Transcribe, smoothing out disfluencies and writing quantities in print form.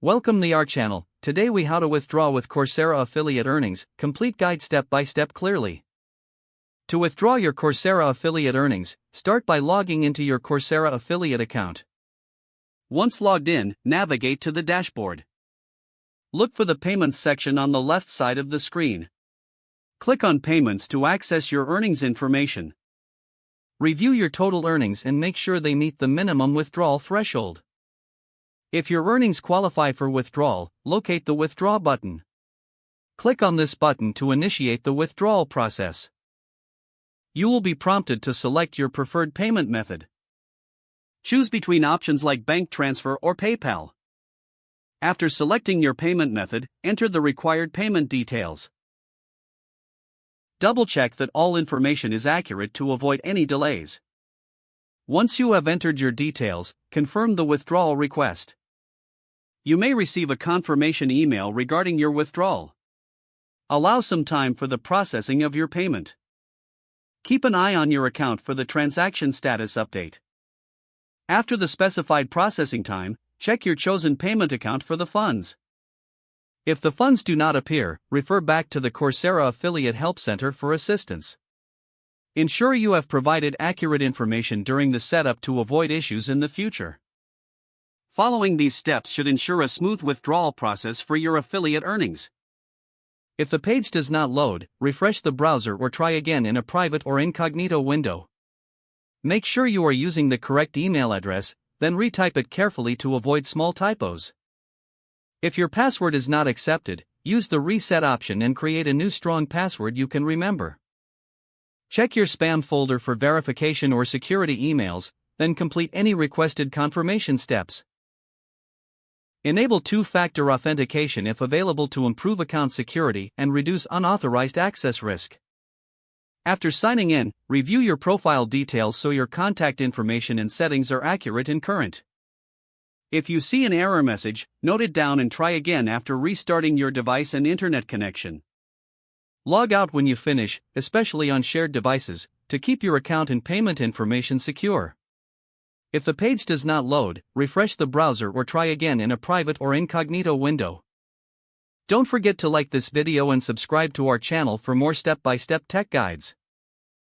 Welcome to our channel. Today we how to withdraw with Coursera affiliate earnings, complete guide step by step clearly. To withdraw your Coursera affiliate earnings, start by logging into your Coursera affiliate account. Once logged in, navigate to the dashboard. Look for the Payments section on the left side of the screen. Click on Payments to access your earnings information. Review your total earnings and make sure they meet the minimum withdrawal threshold. If your earnings qualify for withdrawal, locate the Withdraw button. Click on this button to initiate the withdrawal process. You will be prompted to select your preferred payment method. Choose between options like bank transfer or PayPal. After selecting your payment method, enter the required payment details. Double-check that all information is accurate to avoid any delays. Once you have entered your details, confirm the withdrawal request. You may receive a confirmation email regarding your withdrawal. Allow some time for the processing of your payment. Keep an eye on your account for the transaction status update. After the specified processing time, check your chosen payment account for the funds. If the funds do not appear, refer back to the Coursera Affiliate Help Center for assistance. Ensure you have provided accurate information during the setup to avoid issues in the future. Following these steps should ensure a smooth withdrawal process for your affiliate earnings. If the page does not load, refresh the browser or try again in a private or incognito window. Make sure you are using the correct email address, then retype it carefully to avoid small typos. If your password is not accepted, use the reset option and create a new strong password you can remember. Check your spam folder for verification or security emails, then complete any requested confirmation steps. Enable two-factor authentication if available to improve account security and reduce unauthorized access risk. After signing in, review your profile details so your contact information and settings are accurate and current. If you see an error message, note it down and try again after restarting your device and internet connection. Log out when you finish, especially on shared devices, to keep your account and payment information secure. If the page does not load, refresh the browser or try again in a private or incognito window. Don't forget to like this video and subscribe to our channel for more step-by-step tech guides.